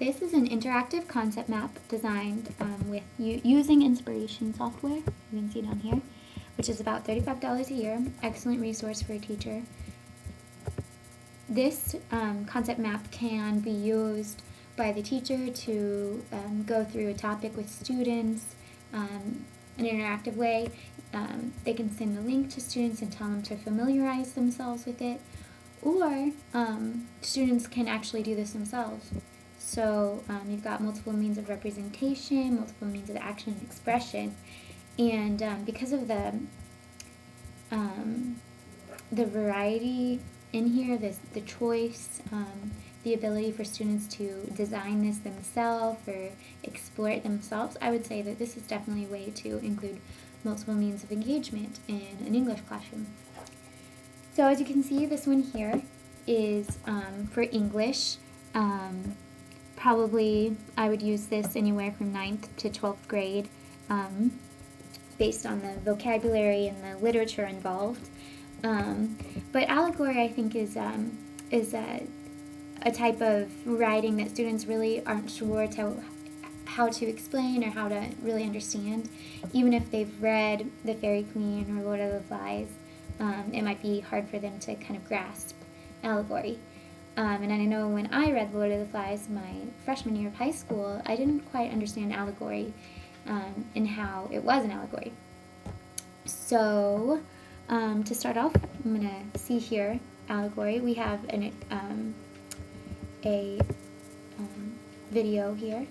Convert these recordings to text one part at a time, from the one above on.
This is an interactive concept map designed with using Inspiration software, you can see down here, which is about $35 a year, excellent resource for a teacher. This concept map can be used by the teacher to go through a topic with students in an interactive way. They can send the link to students and tell them to familiarize themselves with it, or students can actually do this themselves. So you've got multiple means of representation, multiple means of action and expression, and because of the variety in here, the choice, the ability for students to design this themselves or explore it themselves, I would say that this is definitely a way to include multiple means of engagement in an English classroom. So as you can see, this one here is for English. Probably I would use this anywhere from 9th to 12th grade based on the vocabulary and the literature involved. But allegory, I think, is a type of writing that students really aren't sure how to explain or how to really understand. Even if they've read The Fairy Queen or Lord of the Flies, it might be hard for them to kind of grasp allegory. And I know when I read Lord of the Flies my freshman year of high school, I didn't quite understand allegory and how it was an allegory. So to start off, I'm going to see here allegory. We have a video here.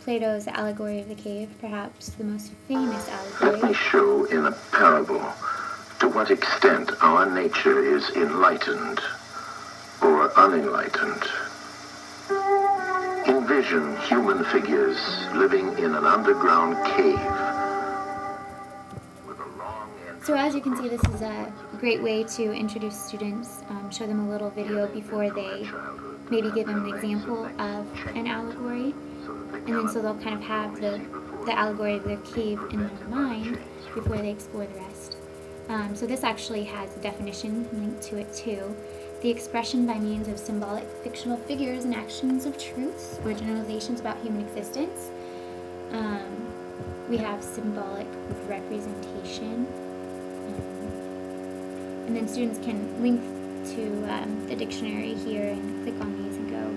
Plato's Allegory of the Cave, perhaps the most famous allegory. Let me show in a parable to what extent our nature is enlightened or unenlightened. Envision human figures living in an underground cave. So as you can see, this is a great way to introduce students, show them a little video before they maybe give them an example of an allegory. And then so they'll kind of have the allegory of their cave in their mind before they explore the rest. So this actually has a definition linked to it too. The expression by means of symbolic fictional figures and actions of truths or generalizations about human existence. We have symbolic representation. And then students can link to the dictionary here and click on these and go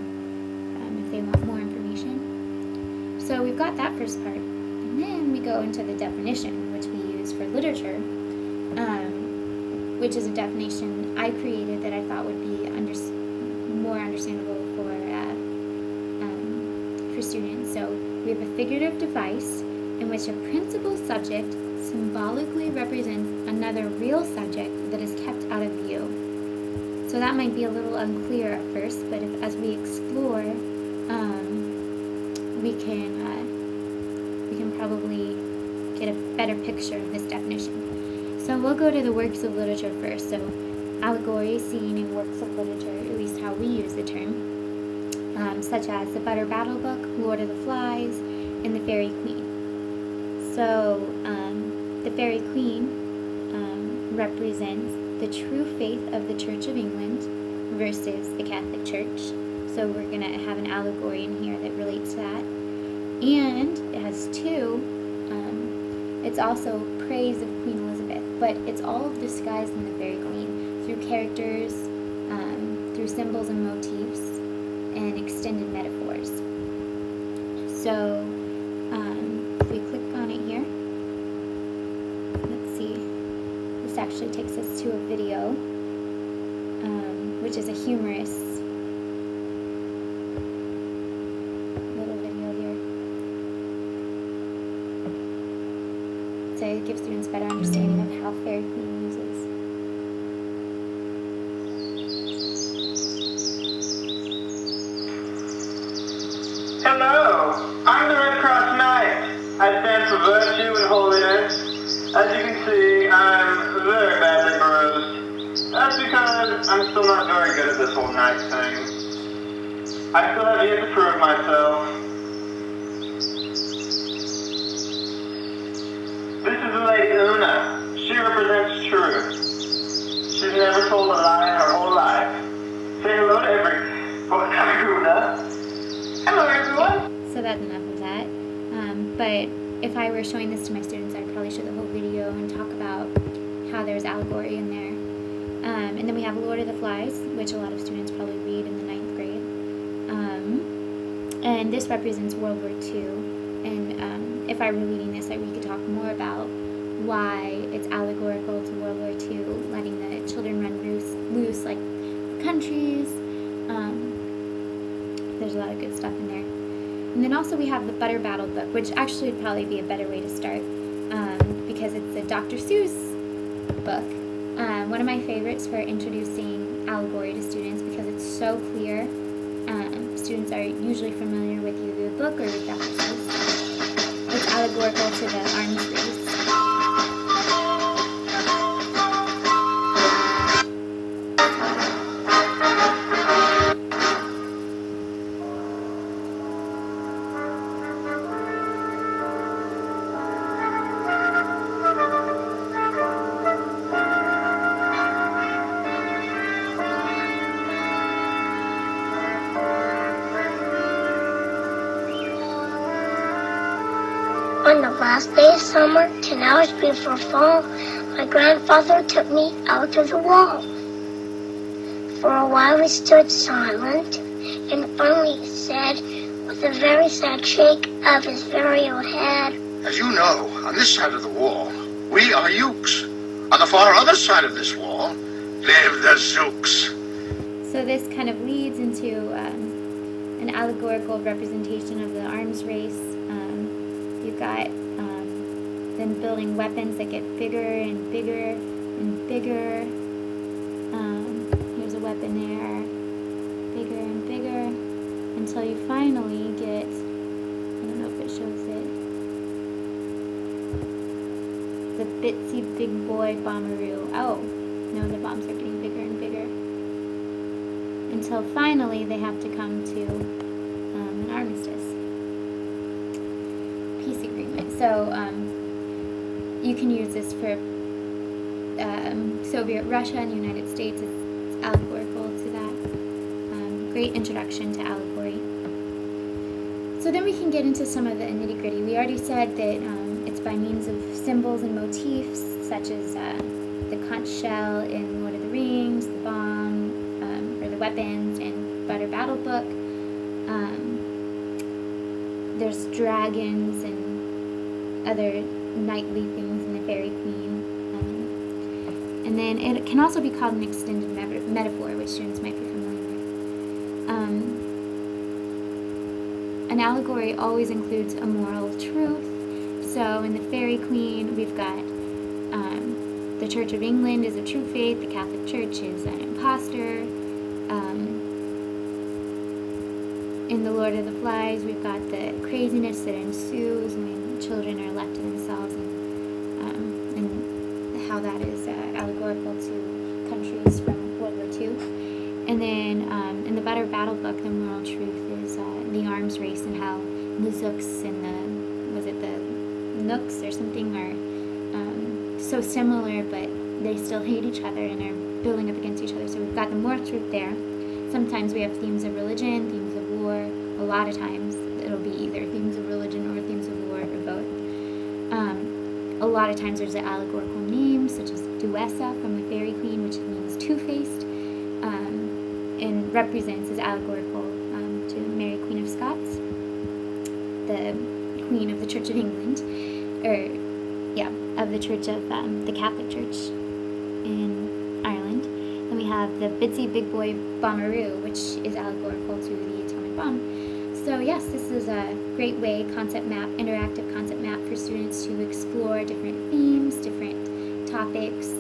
if they want more information. So we've got that first part. And then we go into the definition, which we use for literature, which is a definition I created that I thought would be more understandable for students. So we have a figurative device in which a principal subject symbolically represents another real subject that is kept out of view. So that might be a little unclear at first, but as we explore, we can probably get a better picture of this definition. So we'll go to the works of literature first. So allegory is seen in works of literature, at least how we use the term, such as The Butter Battle Book, Lord of the Flies, and The Fairy Queen. So the Fairy Queen represents the true faith of the Church of England versus the Catholic Church. So we're going to have an allegory in here that relates to that. And it has two. It's also praise of Queen Elizabeth, but it's all disguised in the Fairy Queen through characters, through symbols and motifs, and extended metaphors. So if we click on it here, let's see, this actually takes us to a video, which is a humorous little video here. So it gives students a better understanding of how Fairy Queen uses. Hello, I'm the Red Cross Knight. I stand for virtue and holiness. As you can see, I'm very badly bruised. That's because I'm still not very good at this whole knight thing. I still have yet to prove myself. This is the Lady Una. She represents truth. She's never told a lie in her whole life. Say hello to every... Una. that's enough of that. But if I were showing this to my students, I'd probably show the whole video and talk about how there's allegory in there. And then we have Lord of the Flies, which a lot of students probably read in the 9th grade. And this represents World War II. And if I were reading this, we could talk more about why it's allegorical to World War II, letting the children run loose like countries. There's a lot of good stuff in there. And then also we have the Butter Battle book, which actually would probably be a better way to start because it's a Dr. Seuss book. One of my favorites for introducing allegory to students because it's so clear. Students are usually familiar with either the book or with Dr. Seuss. It's allegorical to the arms race. On the last day of summer, 10 hours before fall, my grandfather took me out to the wall. For a while we stood silent, and finally he said, with a very sad shake of his very old head, As you know, on this side of the wall, we are Ukes. On the far other side of this wall, live the Zooks. So this kind of leads into an allegorical representation of the arms race. You've got them building weapons that get bigger and bigger and bigger. Here's a weapon there, bigger and bigger, until you finally get, I don't know if it shows it, the Bitsy Big Boy Bomberoo. Oh, no, the bombs are getting bigger and bigger. Until finally they have to come to an armistice. Peace agreement. So you can use this for Soviet Russia and United States. It's allegorical to that. Great introduction to allegory. So then we can get into some of the nitty gritty. We already said that it's by means of symbols and motifs such as the conch shell in Lord of the Rings, the bomb, or the weapons in Butter Battle Book. There's dragons and other knightly things in the Fairy Queen. And then it can also be called an extended metaphor, which students might be familiar with. An allegory always includes a moral truth. So in the Fairy Queen, we've got the Church of England is a true faith, the Catholic Church is an imposter. In the Lord of the Flies, we've got the craziness that ensues when children are left to themselves, and how that is allegorical to countries from World War II. And then in the Butter Battle Book, the moral truth is the arms race and how the Zooks and the Nooks or something are so similar, but they still hate each other and are building up against each other. So we've got the moral truth there. Sometimes we have themes of religion, themes of war. A lot of times it'll be either themes of religion or themes of war or both. A lot of times there's an allegorical name such as Duessa from the Fairy Queen, which means two-faced, and represents as allegorical to Mary Queen of Scots, the Queen of the Church of England, of the Church of the Catholic Church in Ireland. Then we have the Bitsy Big Boy Bomberoo, which is allegorical to the atomic bomb. So yes, this is a great way, interactive concept map for students to explore different themes, different topics,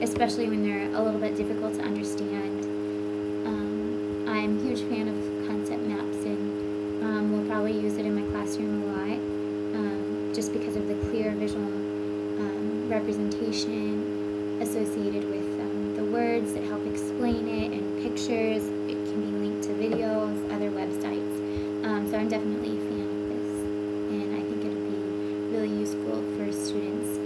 especially when they're a little bit difficult to understand. I'm a huge fan of concept maps, and we'll probably use it in my classroom a lot, just because of the clear visual representation associated with the words that help explain it, and pictures. It can be linked to videos, other websites. So I'm definitely a fan of this, and I think it'll be really useful for students